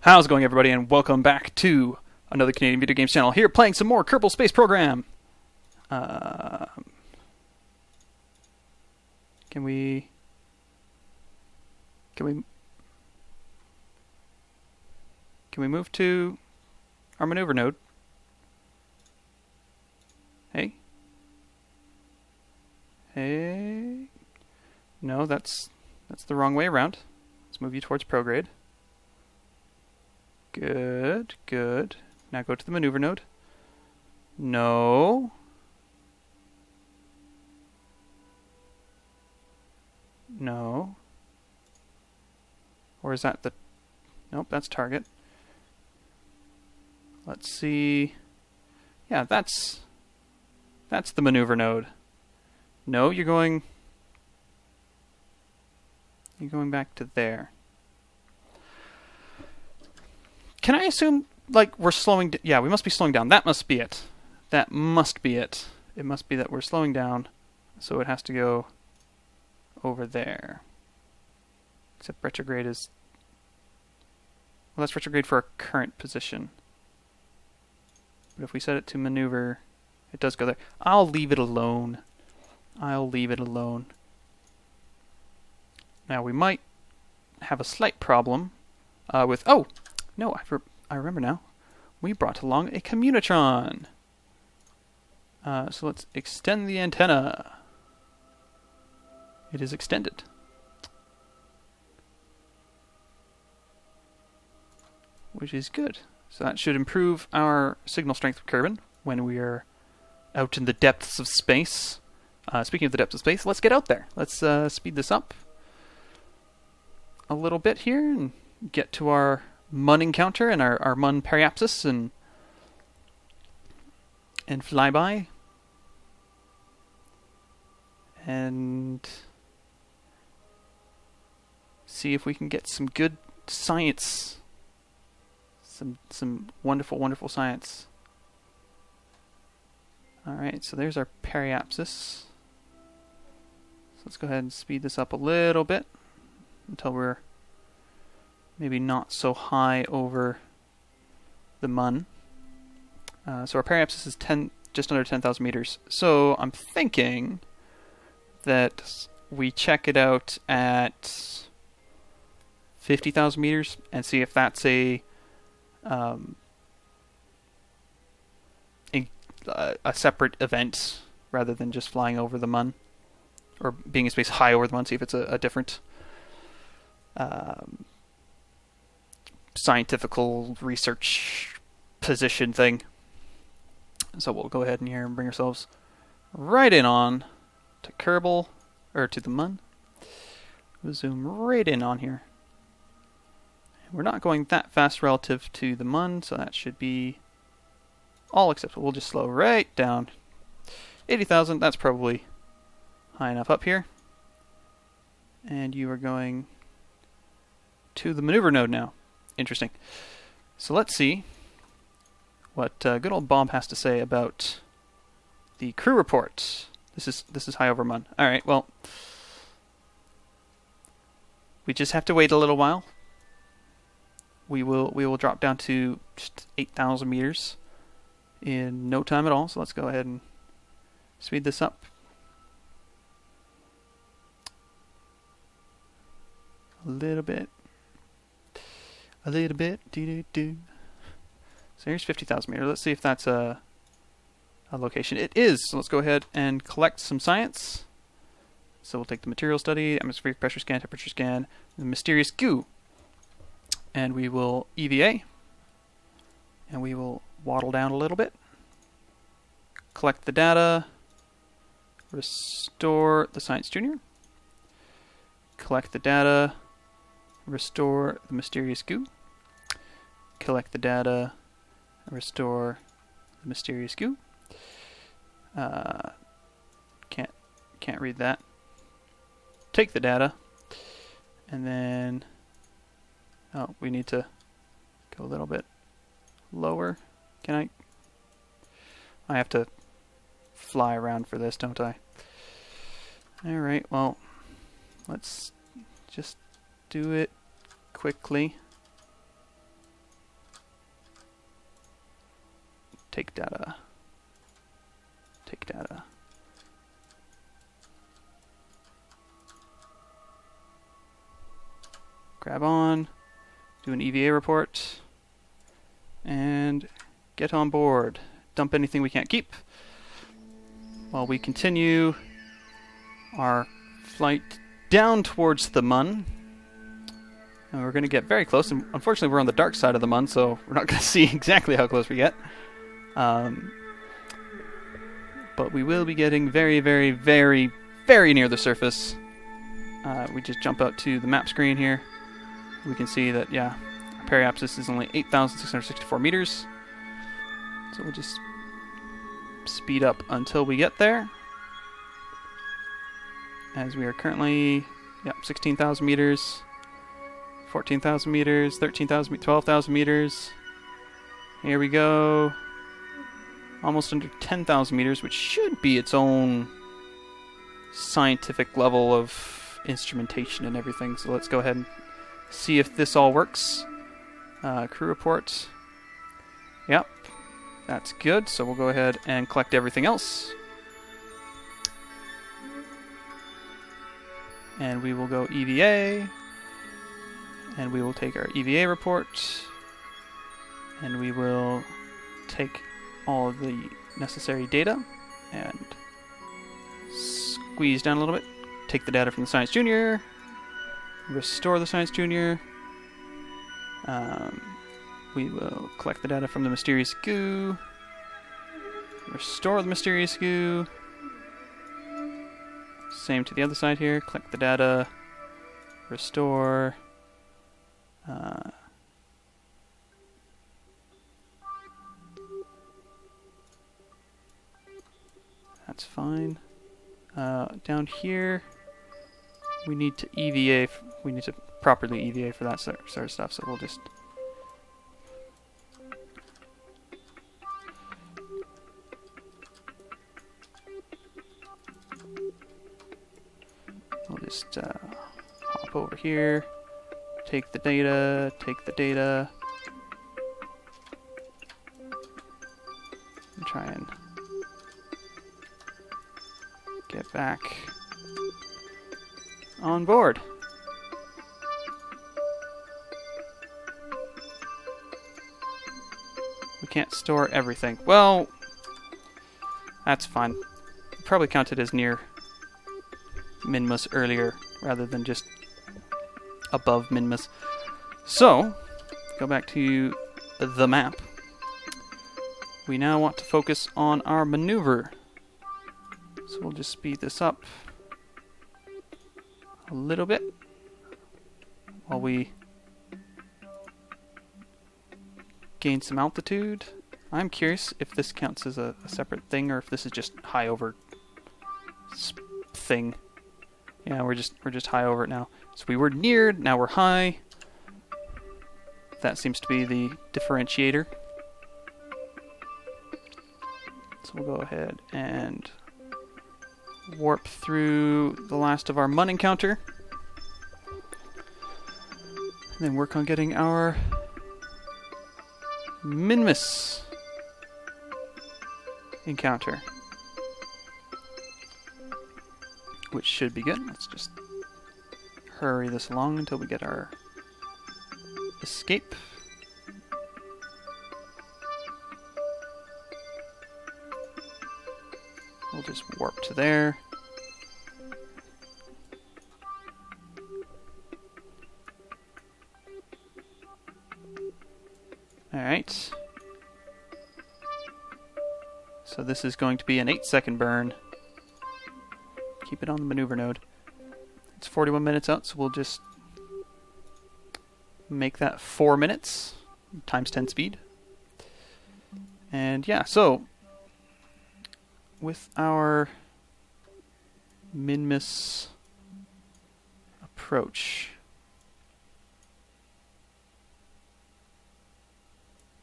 How's it going, everybody, and welcome back to another Canadian video games channel. Here playing some more Kerbal Space Program. Can we move to our maneuver node? Hey? Hey? No, that's the wrong way around. Let's move you towards prograde. Good, good. Now go to the maneuver node. No. No. Or is that the... Nope, that's target. Let's see... Yeah, that's the maneuver node. No, you're going back to there. Can I assume, like, we're slowing down? Yeah, we must be slowing down. That must be it. That must be it. It must be that we're slowing down, so it has to go over there. Except retrograde is... Well, that's retrograde for our current position. But if we set it to maneuver, it does go there. I'll leave it alone. I'll leave it alone. Now, we might have a slight problem with... Oh! No, I remember now. We brought along a Communitron. So let's extend the antenna. It is extended. Which is good. So that should improve our signal strength with Kerbin when we are out in the depths of space. Speaking of the depths of space, let's get out there. Let's speed this up a little bit here and get to our Mun encounter and our Mun periapsis and flyby. And see if we can get some good science. Some wonderful, wonderful science. Alright, so there's our periapsis. So let's go ahead and speed this up a little bit until we're maybe not so high over the Mun. So our periapsis is just under 10,000 meters. So I'm thinking that we check it out at 50,000 meters and see if that's a separate event rather than just flying over the Mun, or being in space high over the Mun. See if it's a different scientifical research position thing. So we'll go ahead and here and bring ourselves right in on to Kerbal, or to the Mun. We'll zoom right in on here. We're not going that fast relative to the Mun, so that should be all acceptable. We'll just slow right down. 80,000, that's probably high enough up here. And you are going to the maneuver node now. Interesting. So let's see what good old Bob has to say about the crew report. This is high over Mun. All right, well, we just have to wait a little while. We will drop down to just 8,000 meters in no time at all. So let's go ahead and speed this up a little bit. A little bit. Do. So here's 50,000 meters. Let's see if that's a location. It is. So let's go ahead and collect some science. So we'll take the material study, atmospheric pressure scan, temperature scan, the mysterious goo. And we will EVA. And we will waddle down a little bit. Collect the data. Restore the Science Junior. Collect the data. Restore the mysterious goo. Collect the data. Restore the mysterious goo. Can't read that. Take the data. And then... Oh, we need to go a little bit lower. Can I? I have to fly around for this, don't I? Alright, well, let's just do it quickly. take data. Take data. Grab on, do an EVA report, and get on board. Dump anything we can't keep while we continue our flight down towards the Mun. And we're going to get very close, and unfortunately we're on the dark side of the Mun, so we're not going to see exactly how close we get. But we will be getting very, very, very, very near the surface. We just jump out to the map screen here. We can see that, yeah, our periapsis is only 8,664 meters. So we'll just speed up until we get there. As we are currently, 16,000 meters, 14,000 meters, 13,000, 12,000 meters. Here we go. Almost under 10,000 meters, which should be its own scientific level of instrumentation and everything. So let's go ahead and see if this all works. Crew report. Yep, that's good. So we'll go ahead and collect everything else. And we will go EVA. And we will take our EVA report. And we will take all of the necessary data and squeeze down a little bit. Take the data from the Science Junior. Restore the Science Junior. We will collect the data from the Mysterious Goo. Restore the Mysterious Goo. Same to the other side here. Collect the data. Restore. That's fine. Down here, we need to EVA. We need to properly EVA for that sort of stuff. So we'll just hop over here. Take the data. Take the data. And try and get back on board. We can't store everything. Well, that's fine. Probably counted as near Minmus earlier rather than just above Minmus. So, go back to the map. We now want to focus on our maneuver. So we'll just speed this up a little bit while we gain some altitude. I'm curious if this counts as a separate thing or if this is just high over thing. Yeah, we're just high over it now. So we were near, now we're high. That seems to be the differentiator. So we'll go ahead and warp through the last of our Mun encounter. And then work on getting our Minmus encounter. Which should be good. Let's just hurry this along until we get our escape. We'll just warp to there. Alright. So this is going to be an 8-second burn. Keep it on the maneuver node. It's 41 minutes out, so we'll just make that 4 minutes times 10 speed. And yeah, so with our Minmus approach,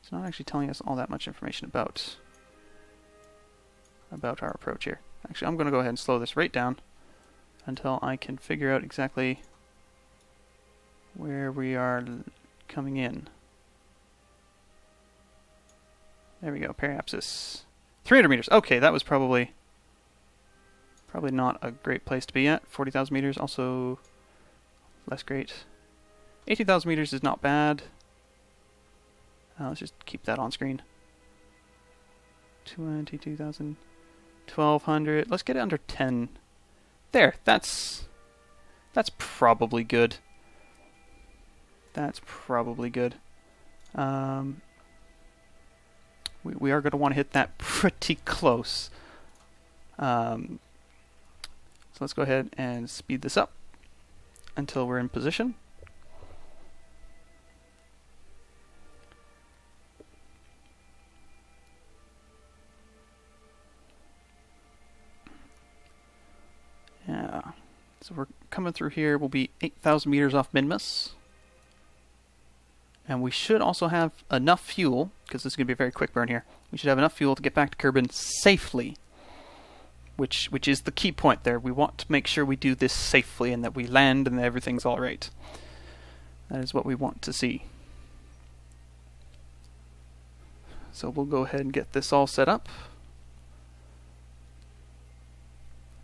it's not actually telling us all that much information about our approach here. Actually, I'm going to go ahead and slow this right down until I can figure out exactly where we are coming in. There we go. Periapsis. 300 meters. Okay, that was probably not a great place to be at. 40,000 meters, also less great. 18,000 meters is not bad. Let's just keep that on screen. 22,000, 1,200. Let's get it under 10. There, that's probably good. That's probably good. We are going to want to hit that pretty close. So let's go ahead and speed this up until we're in position. Yeah. So we're coming through here. We'll be 8,000 meters off Minmus. And we should also have enough fuel, because this is going to be a very quick burn here. We should have enough fuel to get back to Kerbin safely. Which is the key point there. We want to make sure we do this safely and that we land and that everything's alright. That is what we want to see. So we'll go ahead and get this all set up.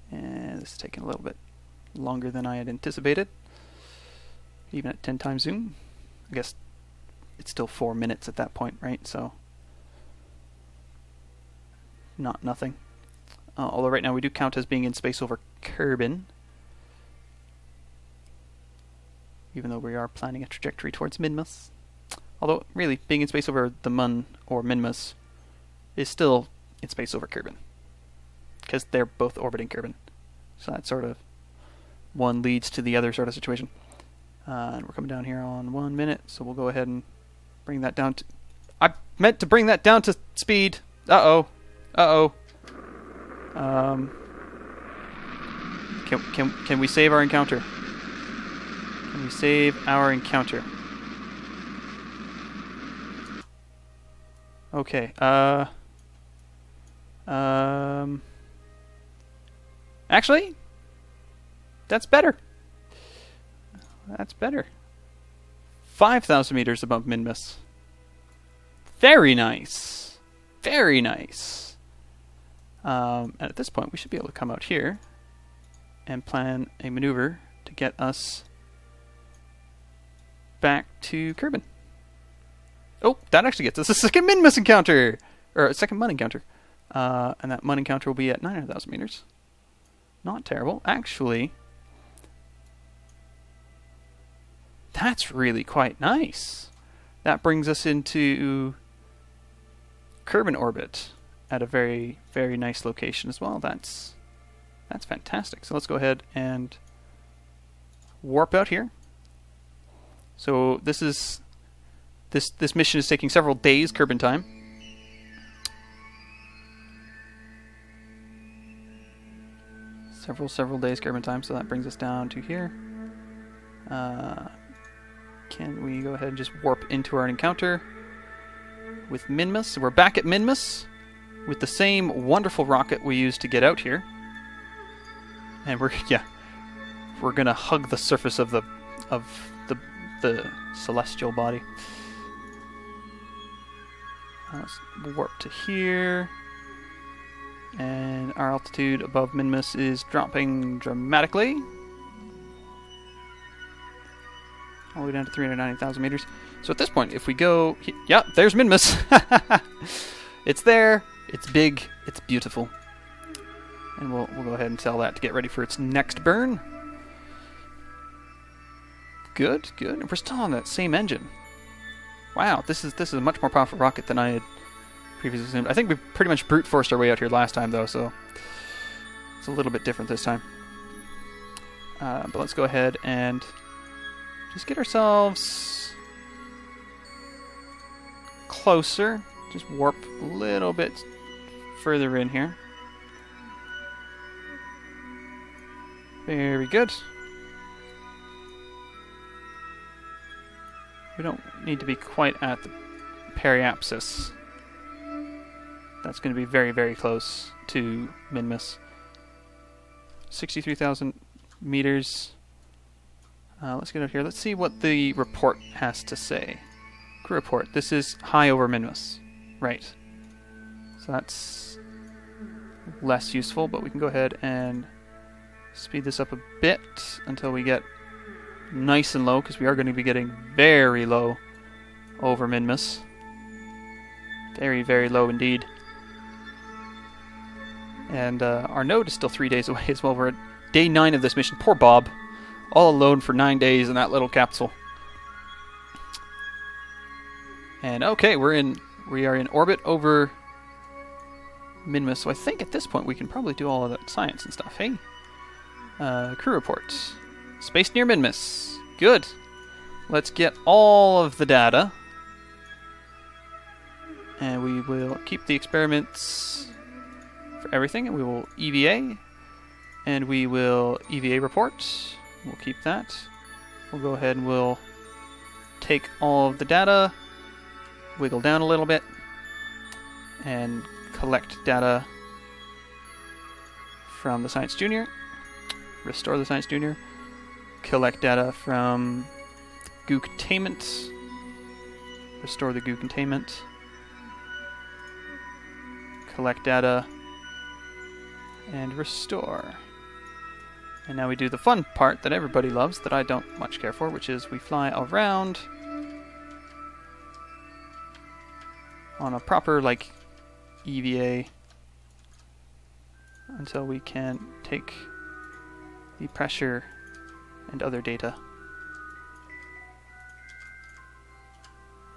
And this is taking a little bit longer than I had anticipated. Even at 10 times zoom. I guess it's still 4 minutes at that point, right? So, not nothing. Although right now we do count as being in space over Kerbin. Even though we are planning a trajectory towards Minmus. Although, really, being in space over the Mun or Minmus is still in space over Kerbin. Because they're both orbiting Kerbin. So that sort of one leads to the other sort of situation. And we're coming down here on 1 minute, so we'll go ahead and bring that down to... I meant to bring that down to speed. Uh-oh. Uh-oh. Can we save our encounter? Can we save our encounter? Okay, actually, that's better. That's better. 5,000 meters above Minmus. Very nice. Very nice. And at this point, we should be able to come out here and plan a maneuver to get us back to Kerbin. Oh, that actually gets us a second Minmus encounter! Or a second Mun encounter. And that Mun encounter will be at 900,000 meters. Not terrible. Actually, that's really quite nice. That brings us into Kerbin orbit at a very, very nice location as well. That's fantastic. So let's go ahead and warp out here. So this is this mission is taking several days Kerbin time. Several days Kerbin time, so that brings us down to here. Can we go ahead and just warp into our encounter with Minmus? So we're back at Minmus with the same wonderful rocket we used to get out here. And we're gonna hug the surface of the celestial body. Let's warp to here. And our altitude above Minmus is dropping dramatically. All the way down to 390,000 meters. So at this point, if we go... yeah, there's Minmus. It's there. It's big. It's beautiful. And we'll go ahead and tell that to get ready for its next burn. Good, good. And we're still on that same engine. Wow, this is a much more powerful rocket than I had previously assumed. I think we pretty much brute forced our way out here last time, though, so it's a little bit different this time. But let's go ahead and just get ourselves closer. Just warp a little bit further in here. Very good. We don't need to be quite at the periapsis. That's going to be very, very close to Minmus. 63,000 meters. Let's get out here. Let's see what the report has to say. Crew report. This is high over Minmus. Right. So that's less useful, but we can go ahead and speed this up a bit until we get nice and low, because we are going to be getting very low over Minmus. Very, very low indeed. And our node is still 3 days away as well. We're at day 9 of this mission. Poor Bob. All alone for 9 days in that little capsule. And okay, we are in orbit over Minmus, so I think at this point we can probably do all of that science and stuff. Hey, crew reports. Space near Minmus. Good. Let's get all of the data. And we will keep the experiments for everything, and we will EVA. And we will EVA report. We'll keep that. We'll go ahead and we'll take all of the data, wiggle down a little bit, and collect data from the Science Junior. Restore the Science Junior. Collect data from the Goo containment. Restore the Goo containment. Collect data and restore. And now we do the fun part that everybody loves, that I don't much care for, which is we fly around on a proper, like, EVA until we can take the pressure and other data.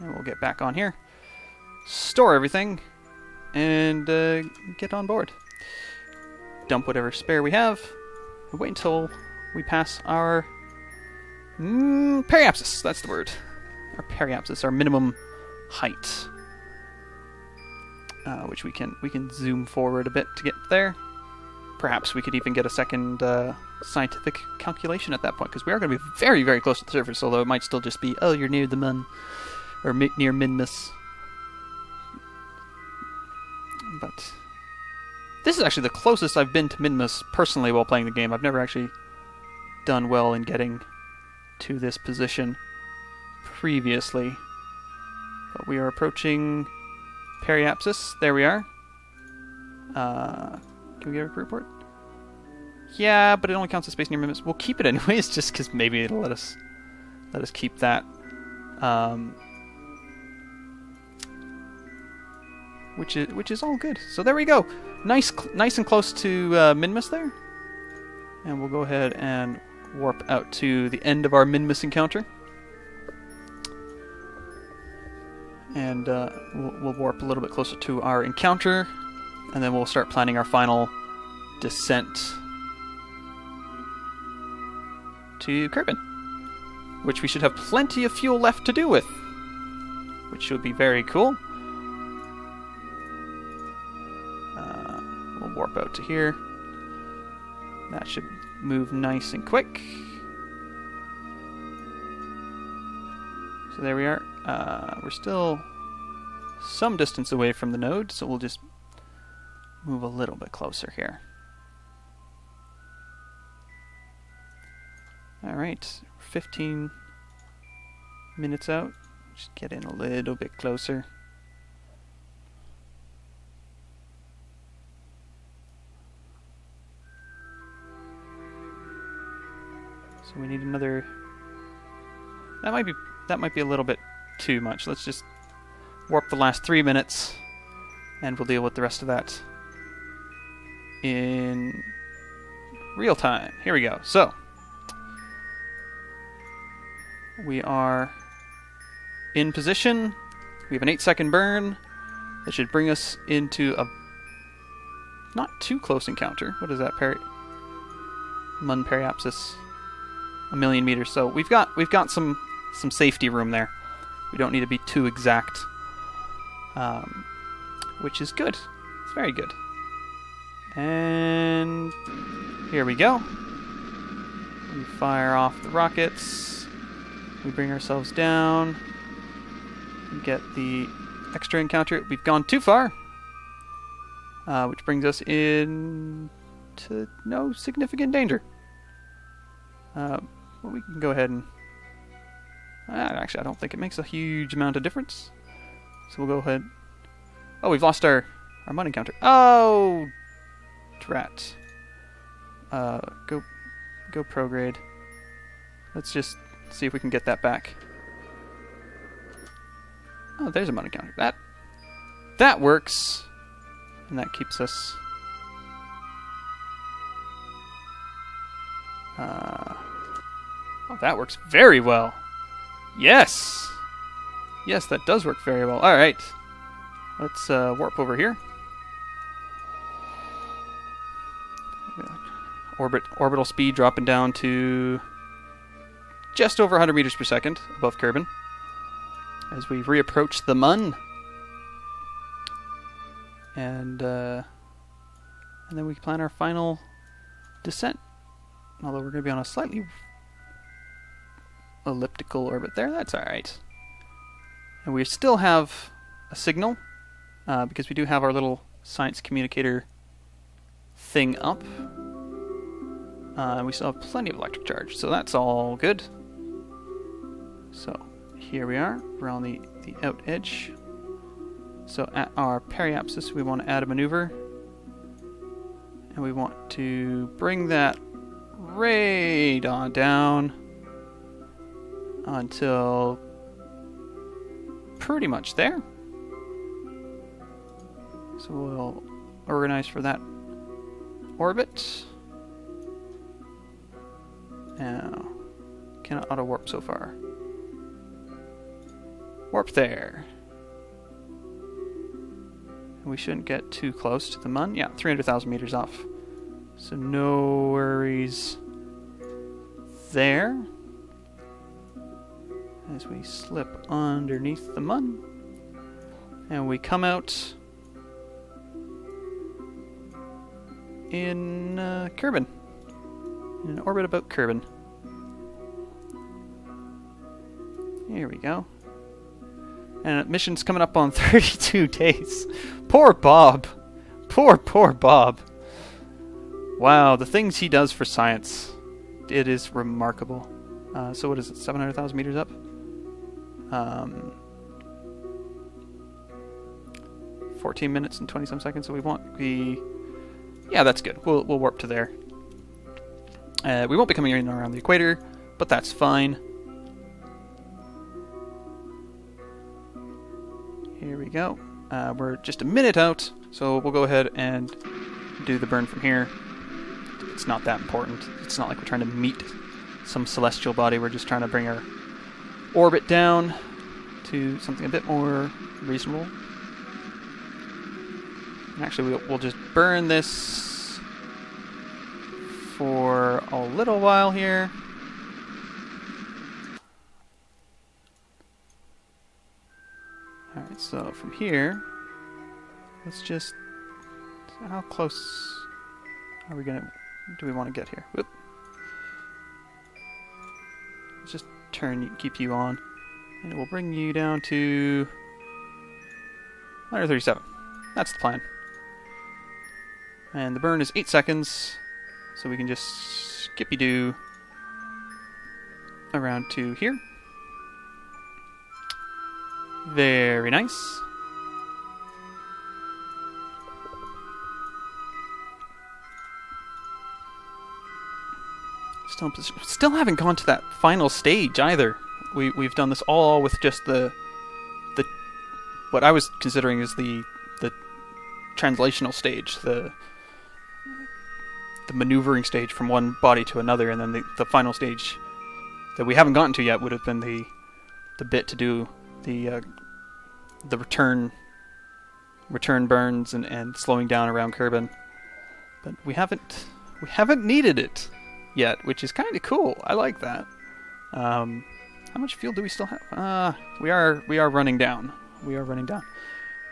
And we'll get back on here, store everything, and get on board. Dump whatever spare we have, and wait until we pass our periapsis. That's the word. Our periapsis, our minimum height, which we can zoom forward a bit to get there. Perhaps we could even get a second scientific calculation at that point, because we are going to be very, very close to the surface, although it might still just be, oh, you're near the Mun, or near Minmus. But this is actually the closest I've been to Minmus personally while playing the game. I've never actually done well in getting to this position previously. But we are approaching periapsis. There we are. Can we get a report? Yeah, but it only counts as space near Minmus. We'll keep it anyways, just because maybe it'll let us keep that. Which is all good. So there we go. Nice and close to Minmus there. And we'll go ahead and warp out to the end of our Minmus encounter. And we'll warp a little bit closer to our encounter, and then we'll start planning our final descent to Kerbin, which we should have plenty of fuel left to do with, which should be very cool. We'll warp out to here. That should move nice and quick. So there we are. We're still some distance away from the node, so we'll just move a little bit closer here. Alright, 15 minutes out. Just get in a little bit closer. So we need another... That might be a little bit too much. Let's just warp the last 3 minutes, and we'll deal with the rest of that in real time. Here we go. So we are in position. We have an 8-second burn. That should bring us into a not too close encounter. What is that? Mun periapsis. 1,000,000 meters. So we've got some safety room there. We don't need to be too exact, which is good. It's very good. And here we go. We fire off the rockets. We bring ourselves down. We get the extra encounter. We've gone too far, which brings us in to no significant danger. Well, we can go ahead and... actually, I don't think it makes a huge amount of difference. So we'll go ahead... Oh, we've lost our Our Mun encounter. Oh, drat. Go prograde. Let's just see if we can get that back. Oh, there's a Mun encounter. That works, and that keeps us. Oh, that works very well. Yes! Yes, that does work very well. Alright. Let's warp over here. Orbital speed dropping down to just over 100 meters per second above Kerbin as we reapproach the Mun. And then we plan our final descent. Although we're going to be on a slightly elliptical orbit there, that's alright. And we still have a signal, because we do have our little science communicator thing up. And we still have plenty of electric charge, so that's all good. So, here we are. We're on the out edge. So at our periapsis, we want to add a maneuver. And we want to bring that right on down until pretty much there. So we'll organize for that orbit. Now, cannot auto warp so far. Warp there. We shouldn't get too close to the Mun. Yeah, 300,000 meters off. So no worries there. As we slip underneath the Mun. And we come out in Kerbin. In an orbit about Kerbin. Here we go. And mission's coming up on 32 days. Poor Bob. Poor Bob. Wow, the things he does for science. It is remarkable. So what is it, 700,000 meters up? 14 minutes and 20 some seconds, so we want the... Yeah, that's good. We'll warp to there. We won't be coming in around the equator, but that's fine. Here we go. We're just a minute out, so we'll go ahead and do the burn from here. It's not that important. It's not like we're trying to meet some celestial body. We're just trying to bring our orbit down to something a bit more reasonable. And actually, we'll just burn this for a little while here. Alright, so from here, let's just... How close are we gonna... do we want to get here? Whoop. Let's just keep you on. And it will bring you down to 137. That's the plan. And the burn is 8 seconds, so we can just skippy-doo around to here. Very nice. Still haven't gone to that final stage either. We've done this all with just the what I was considering is the translational stage, the maneuvering stage from one body to another, and then the final stage that we haven't gotten to yet would have been the bit to do the return burns and slowing down around Kerbin. But we haven't needed it yet, which is kind of cool. I like that. How much fuel do we still have? We are running down. We are running down.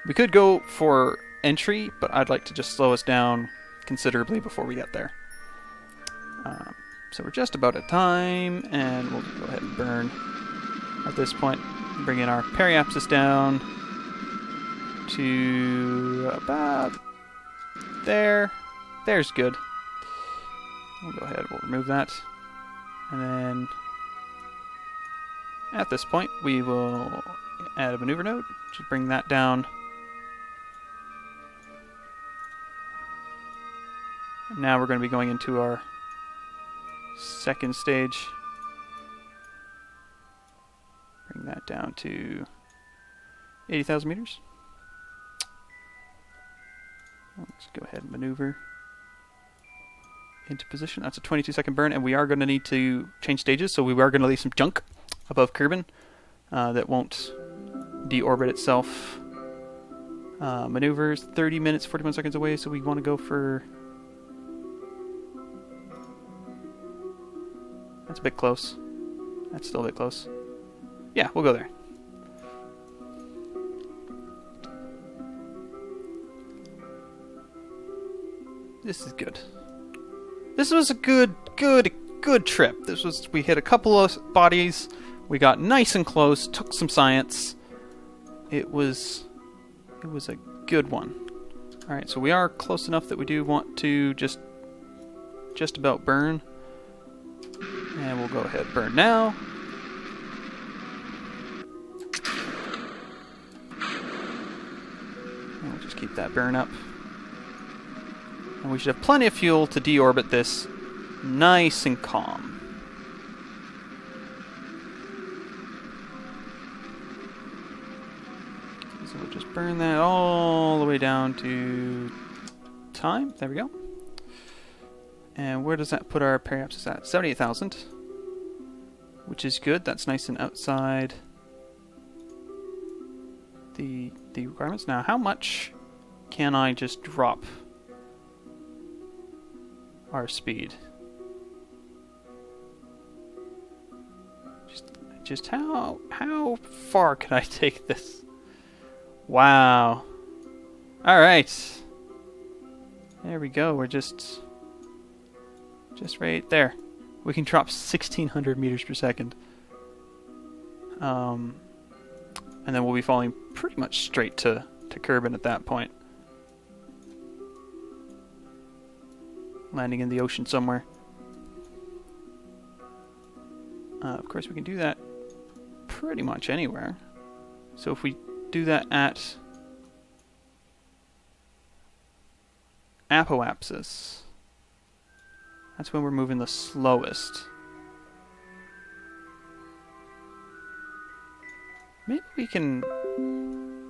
We could go for entry, but I'd like to just slow us down considerably before we get there. So we're just about at time, and we'll go ahead and burn at this point. Bring in our periapsis down to about there. There's good. We'll go ahead, we'll remove that. And then at this point, we will add a maneuver node. Just bring that down Now we're going to be going into our second stage. Bring that down to 80,000 meters. Let's go ahead and maneuver into position. That's a 22-second burn, and we are going to need to change stages, so we are going to leave some junk above Kerbin that won't deorbit itself. Maneuvers 30 minutes, 41 seconds away, so we want to go for... That's a bit close. That's still a bit close. Yeah, we'll go there. This is good. This was a good trip. We hit a couple of bodies. We got nice and close. Took some science. It was a good one. All right, so we are close enough that we do want to just about burn, and we'll go ahead and burn now. And we'll just keep that burn up. And we should have plenty of fuel to deorbit this nice and calm. So we'll just burn that all the way down to time. There we go. And where does that put our periapsis at? 78,000. Which is good. That's nice and outside the requirements. Now, how much can I just drop our speed? Just how far can I take this? Wow. All right. There we go. We're just right there. We can drop 1,600 meters per second. And then we'll be falling pretty much straight to Kerbin at that point. Landing in the ocean somewhere. Of course, we can do that pretty much anywhere. So if we do that at apoapsis, that's when we're moving the slowest. Maybe we can...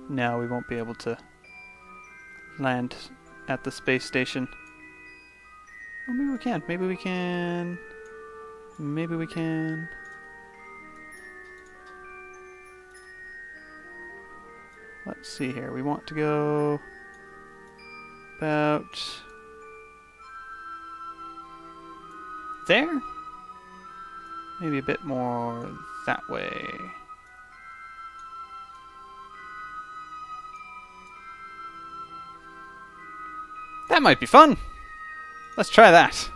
No, we won't be able to land at the space station. Oh, maybe we can. Maybe we can. Maybe we can. Let's see here. We want to go about there? Maybe a bit more that way. That might be fun. Let's try that.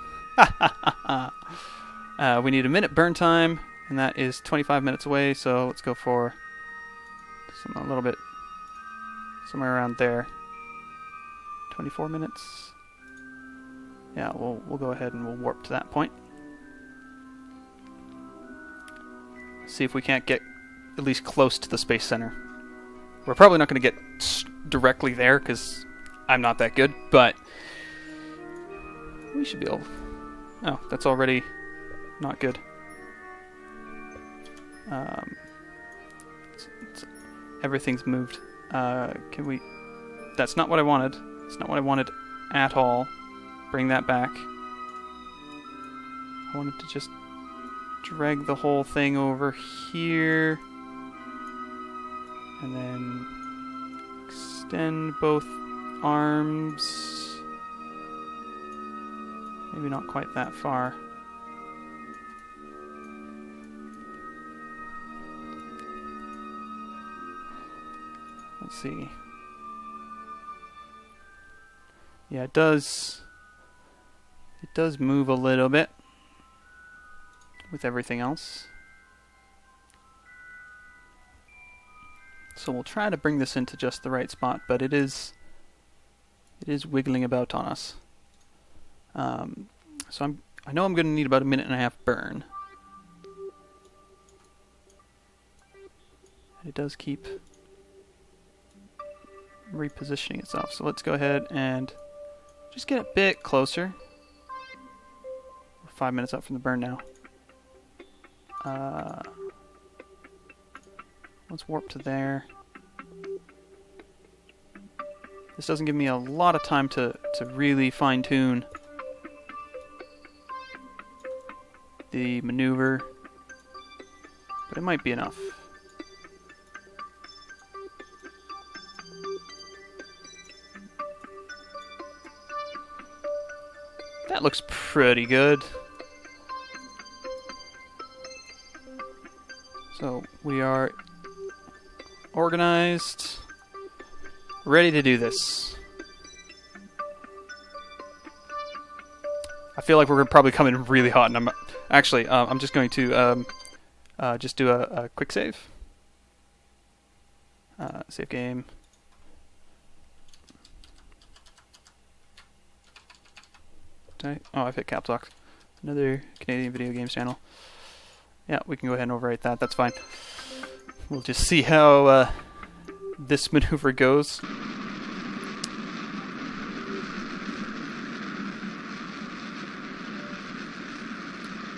We need a minute burn time, and that is 25 minutes away, so let's go for a little bit, somewhere around there. 24 minutes. Yeah, we'll go ahead and we'll warp to that point. See if we can't get at least close to the Space Center. We're probably not going to get directly there, because I'm not that good, but we should be able... Oh, that's already not good. Everything's moved. Can we... That's not what I wanted. It's not what I wanted at all. Bring that back. I wanted to just drag the whole thing over here. And then extend both arms. Maybe not quite that far. Let's see. Yeah, it does move a little bit with everything else. So we'll try to bring this into just the right spot, but it is wiggling about on us. So I know I'm going to need about a minute and a half burn. It does keep repositioning itself. So let's go ahead and just get a bit closer. 5 minutes out from the burn now. Let's warp to there. This doesn't give me a lot of time to really fine-tune the maneuver, but it might be enough. That looks pretty good. So we are organized, ready to do this. I feel like we're probably coming in really hot, and I'm actually I'm just going to just do a quick save. Save game. Oh, I've hit caps lock. Another Canadian video games channel. Yeah, we can go ahead and overwrite that. That's fine. We'll just see how this maneuver goes.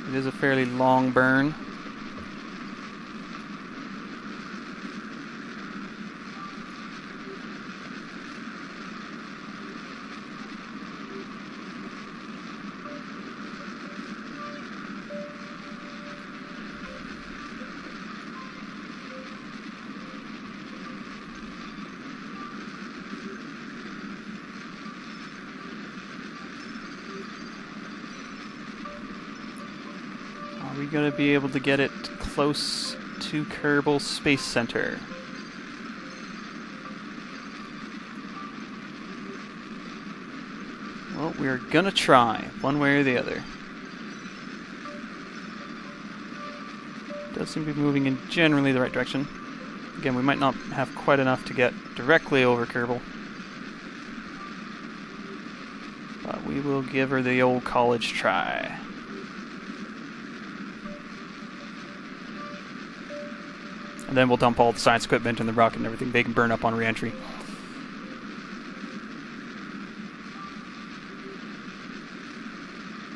It is a fairly long burn. Are we going to be able to get it close to Kerbal Space Center? Well, we're going to try, one way or the other. Does seem to be moving in generally the right direction. Again, we might not have quite enough to get directly over Kerbal. But we will give her the old college try. And then we'll dump all the science equipment and the rocket and everything they can burn up on re-entry.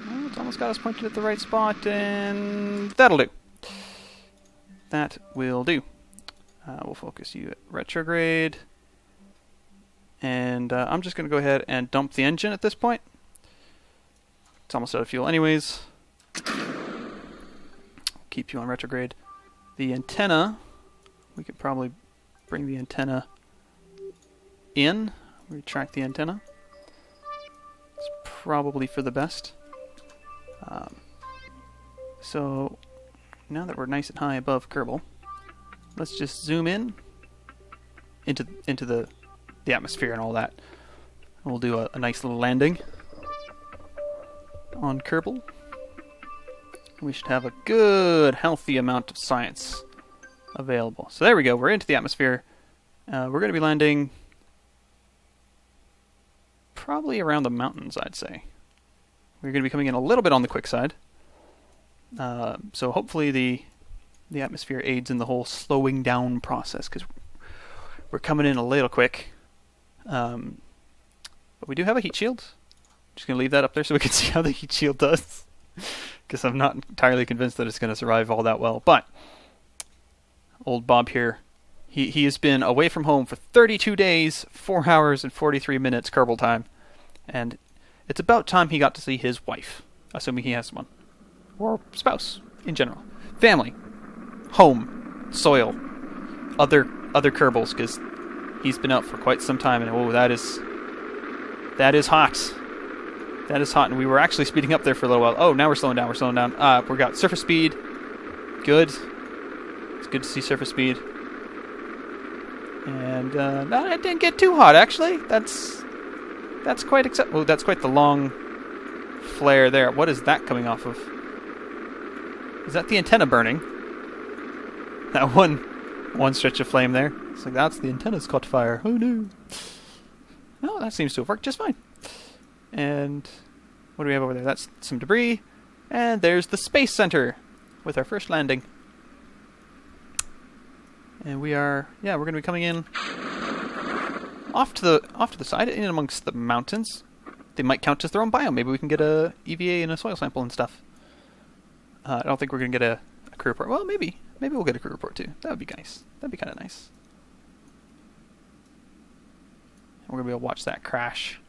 Well, it's almost got us pointed at the right spot, and that'll do. That will do. We'll focus you at retrograde. And I'm just going to go ahead and dump the engine at this point. It's almost out of fuel anyways. Keep you on retrograde. The antenna... We could probably bring the antenna in, retract the antenna. It's probably for the best. So now that we're nice and high above Kerbal, let's just zoom in into the atmosphere and all that. And we'll do a nice little landing on Kerbal. We should have a good, healthy amount of science available. So there we go, we're into the atmosphere. We're going to be landing probably around the mountains, I'd say. We're going to be coming in a little bit on the quick side. So hopefully the atmosphere aids in the whole slowing down process, because we're coming in a little quick. But we do have a heat shield. I'm just going to leave that up there so we can see how the heat shield does. Because I'm not entirely convinced that it's going to survive all that well. But old Bob here, he has been away from home for 32 days, 4 hours and 43 minutes Kerbal time. And it's about time he got to see his wife, assuming he has one. Or spouse, in general. Family. Home. Soil. Other Kerbals, because he's been out for quite some time, and oh, that is hot. That is hot, and we were actually speeding up there for a little while. Oh, now we're slowing down, we got surface speed. Good. It's good to see surface speed. And no, it didn't get too hot, actually. That's quite oh, that's quite the long flare there. What is that coming off of? Is that the antenna burning? That one stretch of flame there. It's like, that's the antenna's caught fire. Oh no. No, that seems to have worked just fine. And what do we have over there? That's some debris. And there's the Space Center with our first landing. And we're going to be coming in off to the side, in amongst the mountains. They might count as their own biome. Maybe we can get a EVA and a soil sample and stuff. I don't think we're going to get a crew report. Well, maybe. Maybe we'll get a crew report too. That would be nice. That'd be kind of nice. We're going to be able to watch that crash.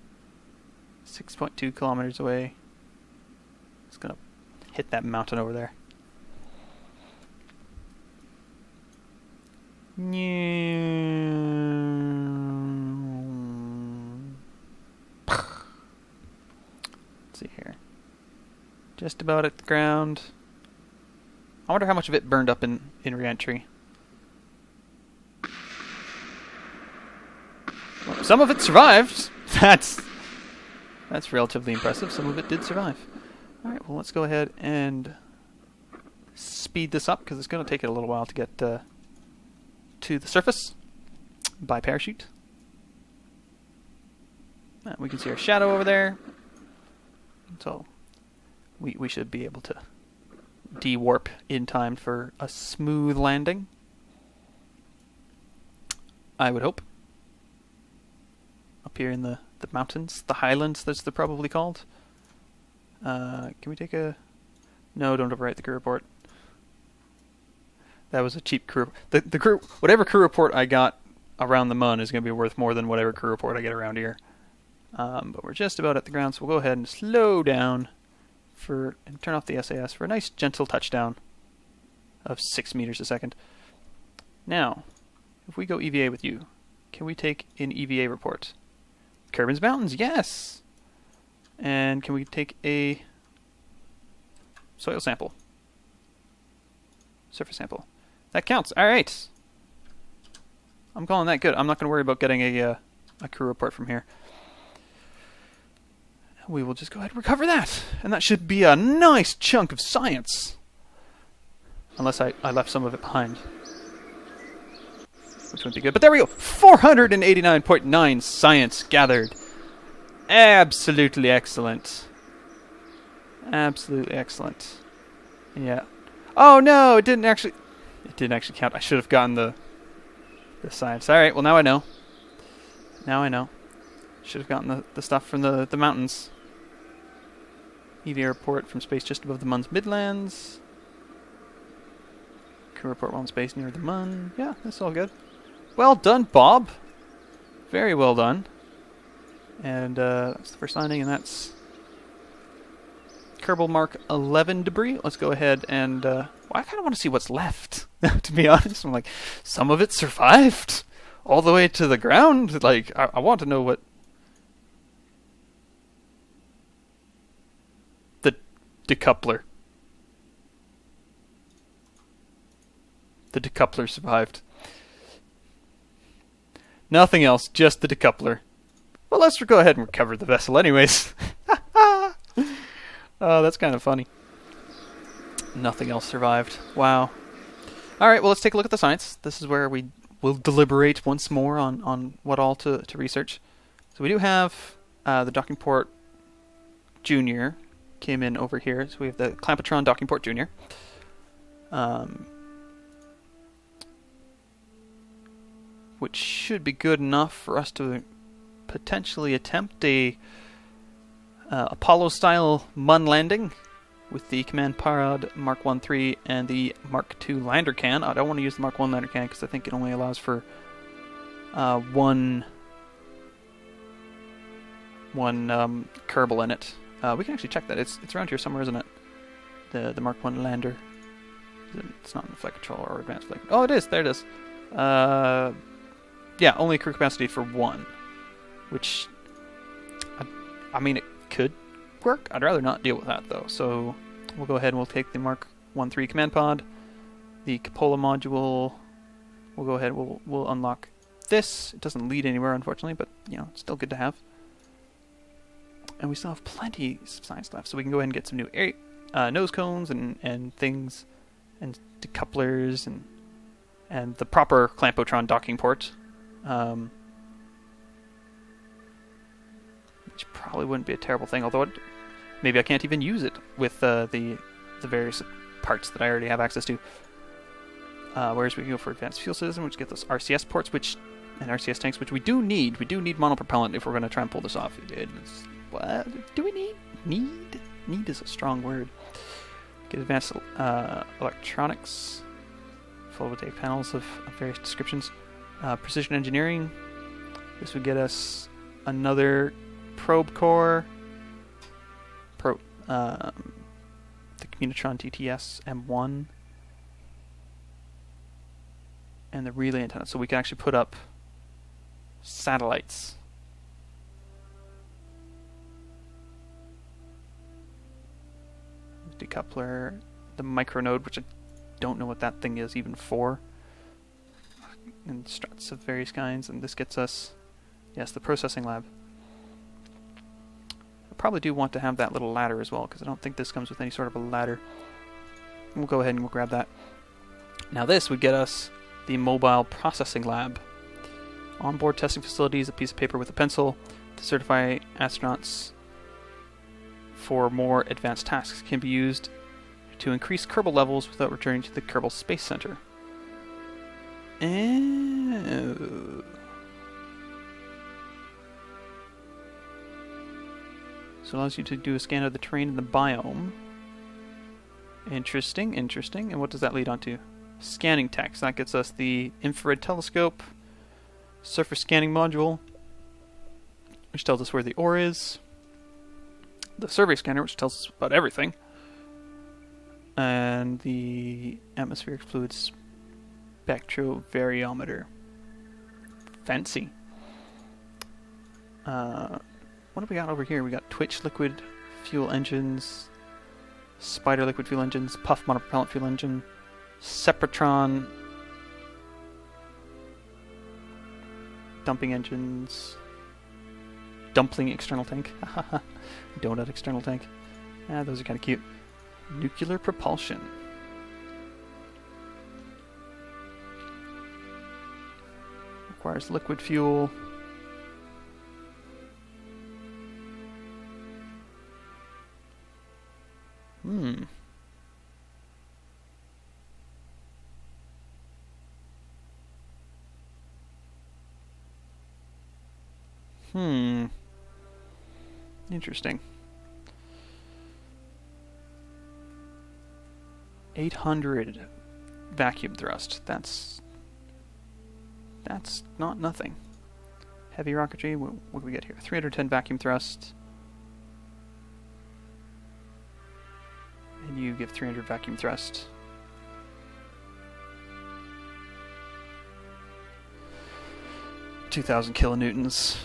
6.2 kilometers away. It's going to hit that mountain over there. Let's see here. Just about at the ground. I wonder how much of it burned up in re-entry. Well, some of it survived. That's relatively impressive. Some of it did survive. Alright, well let's go ahead and speed this up because it's going to take it a little while to get to the surface by parachute. We can see our shadow over there. So we should be able to de-warp in time for a smooth landing. I would hope. Up here in the mountains, the highlands, that's they're probably called. Can we take a... No, don't overwrite the crew report. That was a cheap crew... The crew... Whatever crew report I got around the Mun is going to be worth more than whatever crew report I get around here. But we're just about at the ground, so we'll go ahead and slow down and turn off the SAS for a nice gentle touchdown of 6 meters a second. Now, if we go EVA with you, can we take an EVA report? Kerbins Mountains, yes! And can we take a soil sample? Surface sample. That counts. Alright! I'm calling that good. I'm not going to worry about getting a crew report from here. We will just go ahead and recover that. And that should be a nice chunk of science. Unless I left some of it behind. Which wouldn't be good. But there we go! 489.9 science gathered. Absolutely excellent. Absolutely excellent. Yeah. Oh no! It didn't actually count. I should have gotten the science. Alright, well now I know. Now I know. Should have gotten the stuff from the mountains. EVA report from space just above the Mun's Midlands. Crew report while in space near the Mun. Yeah, that's all good. Well done, Bob. Very well done. And that's the first landing, and that's Kerbal Mark 11 debris. Let's go ahead and... well, I kind of want to see what's left, to be honest. I'm like, some of it survived all the way to the ground. Like, I want to know what... decoupler. The decoupler survived. Nothing else, just the decoupler. Well, let's go ahead and recover the vessel anyways. Oh, that's kind of funny. Nothing else survived. Wow. Alright, well, let's take a look at the science. This is where we will deliberate once more on what all to research. So we do have the docking port Junior came in over here. So we have the Clampetron Docking Port Junior. Which should be good enough for us to potentially attempt a Apollo-style Mun landing with the Command Pod Mark 1-3 and the Mark 2 lander can. I don't want to use the Mark 1 lander can because I think it only allows for one Kerbal in it. We can actually check that. It's around here somewhere, isn't it? The Mark 1 lander. It's not in the flight control or advanced flight. Oh, it is. There it is. Yeah, only crew capacity for one. Which, I mean, it could work. I'd rather not deal with that, though. So we'll go ahead and we'll take the Mark 1-3 command pod. The Cupola module. We'll go ahead and we'll unlock this. It doesn't lead anywhere, unfortunately, but, you know, it's still good to have. And we still have plenty of science left, so we can go ahead and get some new nose cones and things, and decouplers, and the proper Clampotron docking port. Which probably wouldn't be a terrible thing, although maybe I can't even use it with the various parts that I already have access to. Whereas we can go for advanced fuel system, which get those RCS ports, and RCS tanks, which we do need. We do need monopropellant if we're going to try and pull this off. What do we need? Need is a strong word. Get advanced electronics, photovoltaic panels of various descriptions. Precision engineering. This would get us another probe core. The Communitron TTS M1. And the relay antenna. So we can actually put up satellites. Decoupler, the micronode, which I don't know what that thing is even for, and struts of various kinds, and this gets us, yes, the processing lab. I probably do want to have that little ladder as well, because I don't think this comes with any sort of a ladder. We'll go ahead and we'll grab that. Now this would get us the mobile processing lab. Onboard testing facilities, a piece of paper with a pencil to certify astronauts for more advanced tasks, can be used to increase Kerbal levels without returning to the Kerbal Space Center. Oh. So it allows you to do a scan of the terrain in the biome. Interesting, interesting. And what does that lead on to? Scanning text. That gets us the infrared telescope, surface scanning module, which tells us where the ore is, the survey scanner, which tells us about everything, and the atmospheric fluids spectrovariometer. Fancy. What do we got over here? We got Twitch liquid fuel engines, Spider liquid fuel engines, Puff monopropellant fuel engine, Sepratron dumping engines, Dumpling external tank, Donut external tank. Those are kind of cute. Nuclear propulsion. Requires liquid fuel. Interesting. 800 vacuum thrust. That's not nothing. Heavy rocketry. What do we get here? 310 vacuum thrust. And you give 300 vacuum thrust. $2,000 kilonewtons.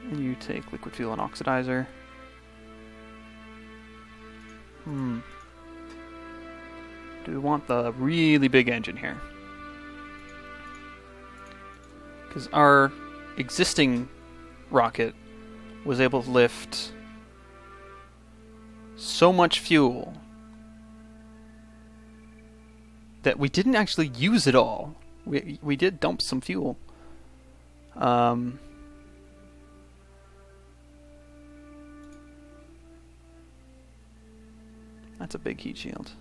And you take liquid fuel and oxidizer. Do we want the really big engine here? Because our existing rocket was able to lift so much fuel that we didn't actually use it all. We did dump some fuel. That's a big heat shield.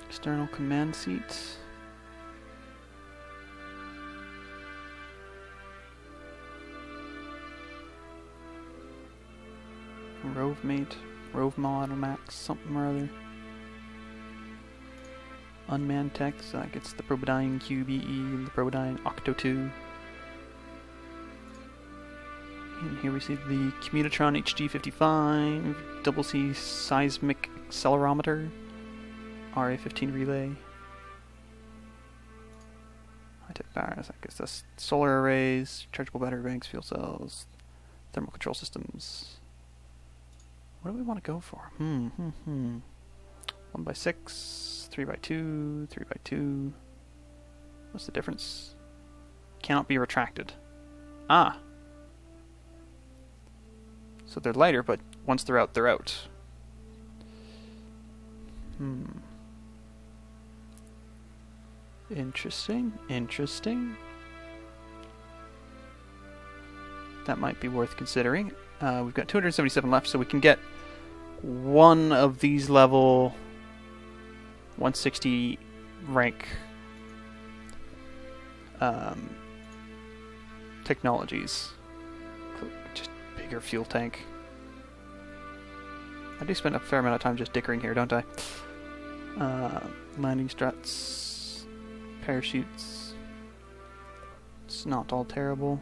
External command seat. Rove mate, Rove model max, something or other. Unmanned tech, so that gets the Probodyne QBE and the Probodyne Octo 2. And here we see the Communitron HG55, double C seismic accelerometer, RA15 relay. High-tech batteries, that gets us solar arrays, chargeable battery banks, fuel cells, thermal control systems. What do we want to go for? 1x6, 3x2, 3x2. What's the difference? Cannot be retracted. Ah! So they're lighter, but once they're out, they're out. Interesting, interesting. That might be worth considering. We've got 277 left, so we can get one of these level 160 rank technologies. Just bigger fuel tank. I do spend a fair amount of time just dickering here, don't I? Landing struts, parachutes. It's not all terrible.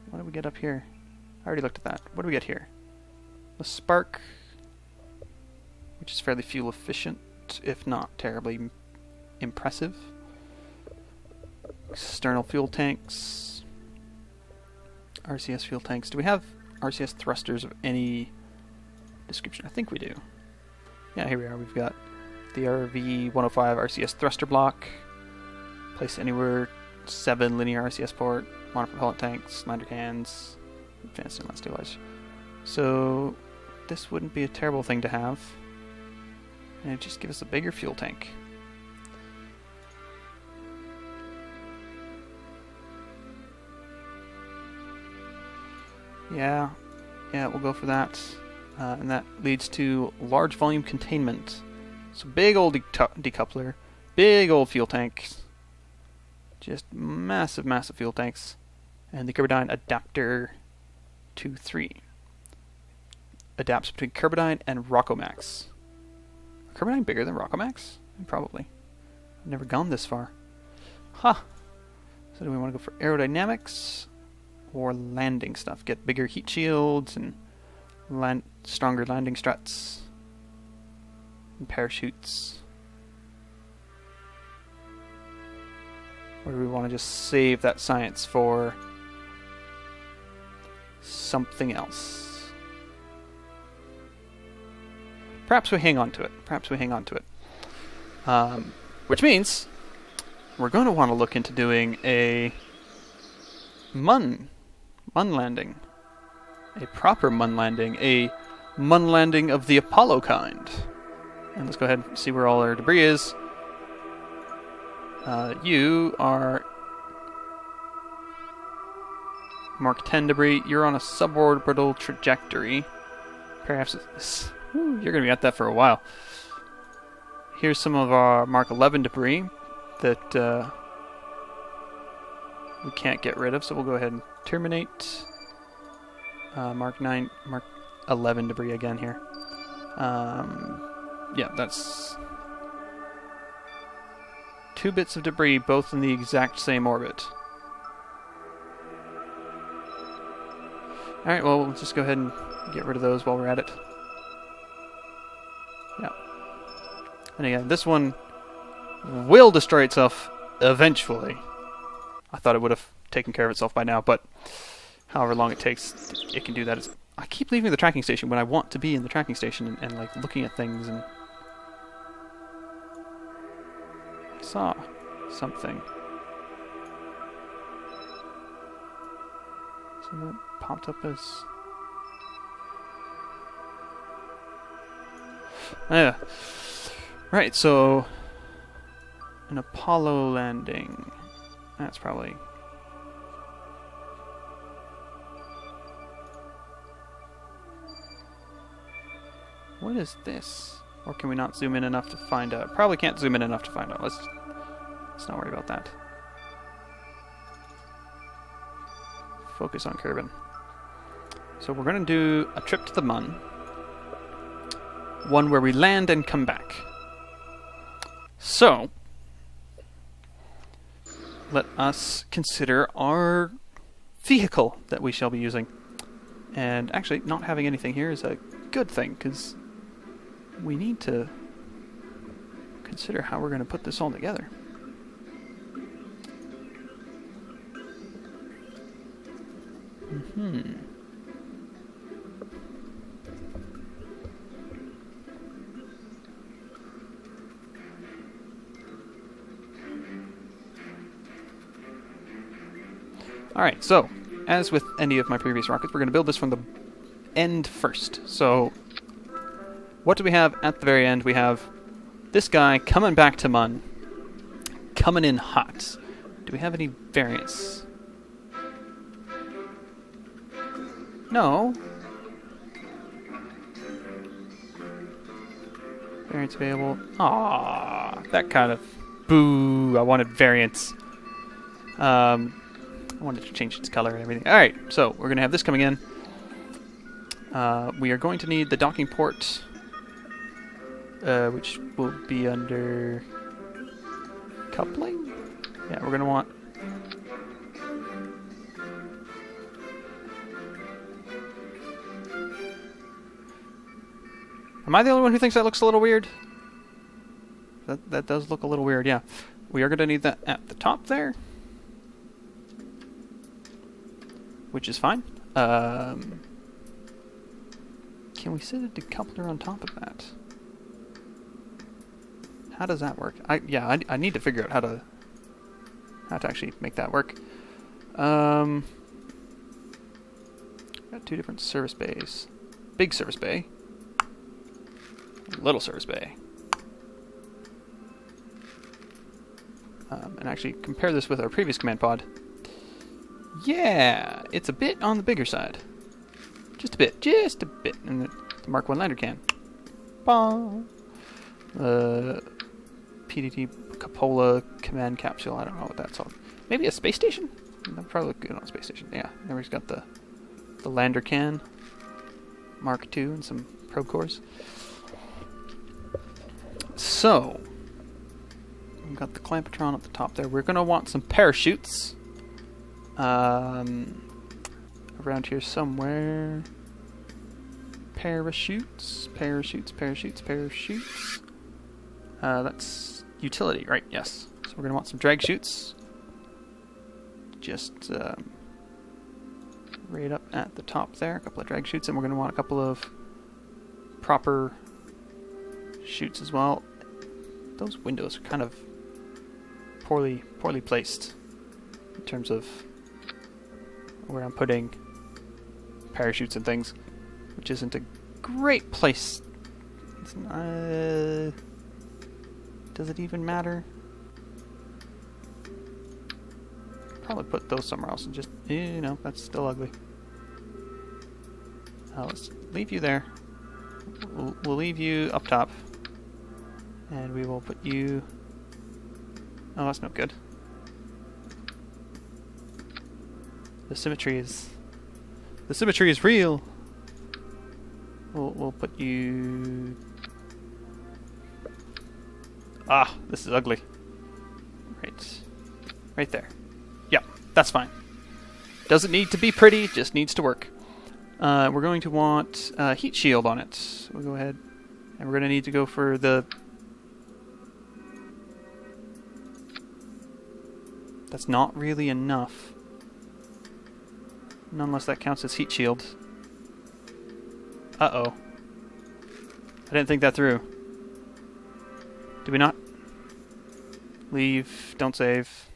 What do we get up here? I already looked at that. What do we get here? The Spark, which is fairly fuel efficient, if not terribly impressive. External fuel tanks. RCS fuel tanks. Do we have RCS thrusters of any description? I think we do. Yeah, here we are. We've got the RV-105 RCS thruster block. Place anywhere. 7 linear RCS port. Monopropellant tanks. Lander cans. Advanced inlet stabilizer. So this wouldn't be a terrible thing to have. And it'd just give us a bigger fuel tank. Yeah, we'll go for that. And that leads to large volume containment. So big old decoupler, big old fuel tanks. Just massive, massive fuel tanks. And the Kerbodyne adapter 2.3. Adapts between Kerbodyne and Rockomax. Are Kerbodyne bigger than Rockomax? Probably. I've never gone this far. Huh. So do we want to go for aerodynamics or landing stuff? Get bigger heat shields and stronger landing struts and parachutes. Or do we want to just save that science for something else? Perhaps we hang on to it. Which means we're going to want to look into doing a Mun landing. A proper Mun landing. A Mun landing of the Apollo kind. And let's go ahead and see where all our debris is. You are Mark 10 debris. You're on a suborbital trajectory. Perhaps you're going to be at that for a while. Here's some of our Mark 11 debris that we can't get rid of, so we'll go ahead and terminate. Mark 11 debris again here. Yeah, that's 2 bits of debris, both in the exact same orbit. Alright, well, we'll just go ahead and get rid of those while we're at it. Yeah. And again, this one will destroy itself eventually. I thought it would have taken care of itself by now, but however long it takes, it can do that. I keep leaving the tracking station when I want to be in the tracking station and like looking at things, and I saw something. So that popped up as... Yeah. Right, so an Apollo landing. That's probably... What is this? Or can we not zoom in enough to find out? Probably can't zoom in enough to find out. Let's not worry about that. Focus on Kerbin. So we're going to do a trip to the Mun. One where we land and come back. So, let us consider our vehicle that we shall be using. And actually, not having anything here is a good thing, because we need to consider how we're going to put this all together. Alright, so, as with any of my previous rockets, we're going to build this from the end first. So, what do we have at the very end? We have this guy coming back to Mun. Coming in hot. Do we have any variants? No. Variants available. Ah, that kind of Boo! I wanted variants. I wanted to change its color and everything. Alright, so we're going to have this coming in. We are going to need the docking port, which will be under coupling. Yeah, we're going to want... Am I the only one who thinks that looks a little weird? That does look a little weird, yeah. We are going to need that at the top there, which is fine. Can we sit a decoupler on top of that? How does that work? I need to figure out how to actually make that work. Got two different service bays. Big service bay. Little service bay. And actually compare this with our previous command pod. Yeah, it's a bit on the bigger side. Just a bit. And the Mark 1 lander can. Bong. PDT Cupola command capsule. I don't know what that's called. Maybe a space station? That would probably look good on a space station. Yeah, there he's got the lander can. Mark 2 and some probe cores. So, we've got the Clampatron at the top there. We're going to want some parachutes. Around here somewhere. Parachutes. That's utility, right? Yes. So we're going to want some drag chutes. Just right up at the top there. A couple of drag chutes, and we're going to want a couple of proper chutes as well. Those windows are kind of poorly placed in terms of where I'm putting parachutes and things, which isn't a great place. It's not, does it even matter? Probably put those somewhere else and just, that's still ugly. Let's leave you there. We'll leave you up top. And we will put you... Oh, that's no good. The symmetry is real. We'll put you... Ah, this is ugly. Right there. Yeah, that's fine. Doesn't need to be pretty, just needs to work. We're going to want a heat shield on it. We'll go ahead, and we're going to need to go for the... That's not really enough. Unless that counts as heat shield. Uh-oh. I didn't think that through. Do we not? Leave. Don't save.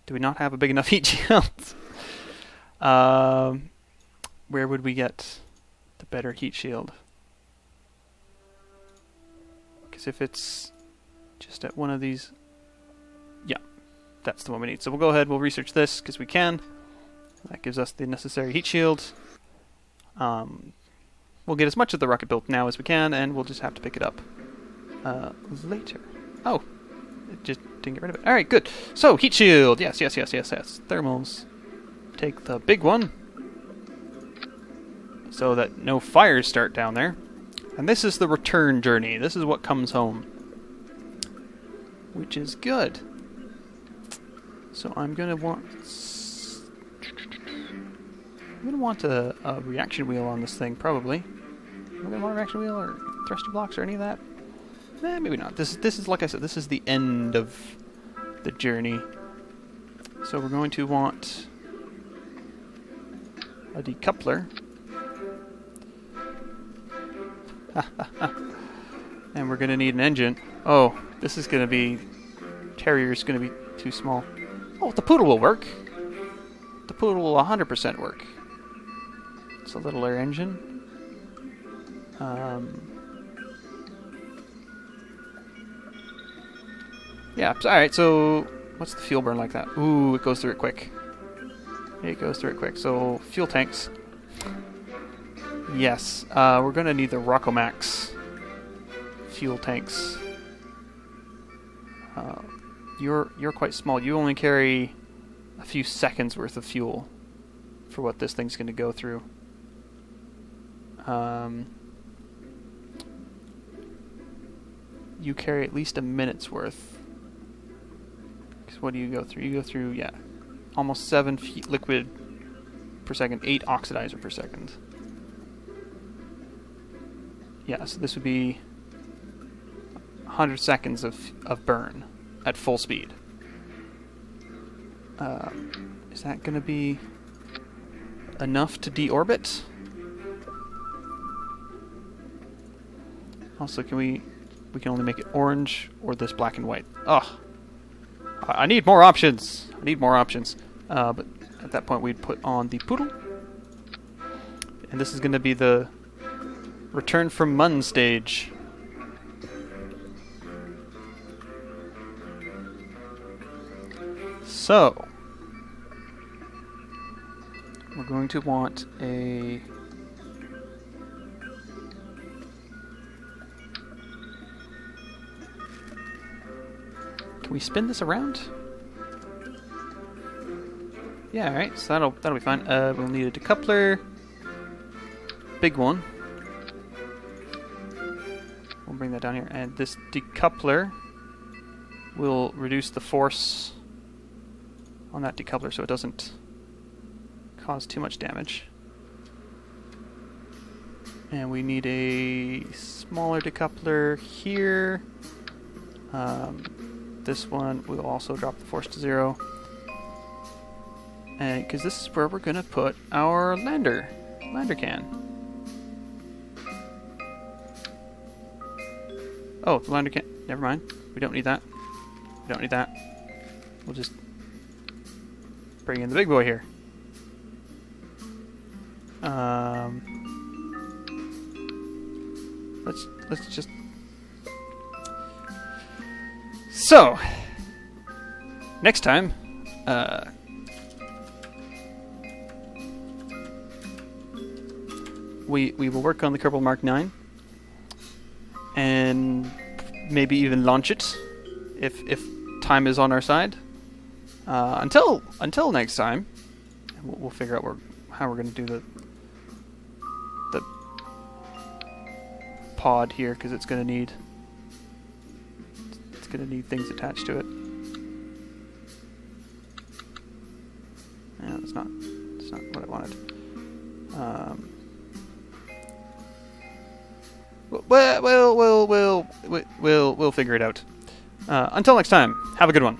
Do we not have a big enough heat shield? Where would we get the better heat shield? Because if it's just at one of these... Yeah, that's the one we need. So we'll go ahead, we'll research this, because we can. That gives us the necessary heat shield. We'll get as much of the rocket built now as we can, and we'll just have to pick it up later. Oh, it just didn't get rid of it. Alright, good. So, heat shield. Yes. Thermals. Take the big one, so that no fires start down there. And this is the return journey. This is what comes home. Which is good. So I'm going to want... I'm going to want a reaction wheel on this thing, probably. Am I going to want a reaction wheel or thruster blocks or any of that? Maybe not. This is, like I said, this is the end of the journey. So we're going to want a decoupler. And we're going to need an engine. Oh, this is going to be... Terrier's going to be too small. Oh, the Poodle will work. The Poodle will 100% work. It's a littler engine. Yeah, alright, so... What's the fuel burn like that? Ooh, it goes through it quick. So, fuel tanks. Yes, we're going to need the Rockomax fuel tanks. You're quite small. You only carry a few seconds worth of fuel for what this thing's going to go through. You carry at least a minute's worth. Because what do you go through? You go through, yeah, almost 7 feet liquid per second, 8 oxidizer per second. Yeah, so this would be 100 seconds of burn at full speed. Is that going to be enough to deorbit? Also, we can only make it orange or this black and white. Ugh. I need more options. I need more options. But at that point, we'd put on the poodle. And this is going to be the return from Mun stage. So, we're going to want a... Can we spin this around? Yeah, alright, so that'll be fine. We'll need a decoupler. Big one. We'll bring that down here. And this decoupler will reduce the force on that decoupler so it doesn't cause too much damage. And we need a smaller decoupler here. This one will also drop the force to 0. And because this is where we're going to put our lander can. Oh, the lander can. Never mind. We don't need that. We don't need that. We'll just bring in the big boy here. Let's just. So next time, we will work on the Kerbal Mark 9 and maybe even launch it if time is on our side. Until next time, we'll figure out how we're going to do the pod here, because it's going to need things attached to it. Yeah, that's not what I wanted. We'll figure it out. Until next time, have a good one.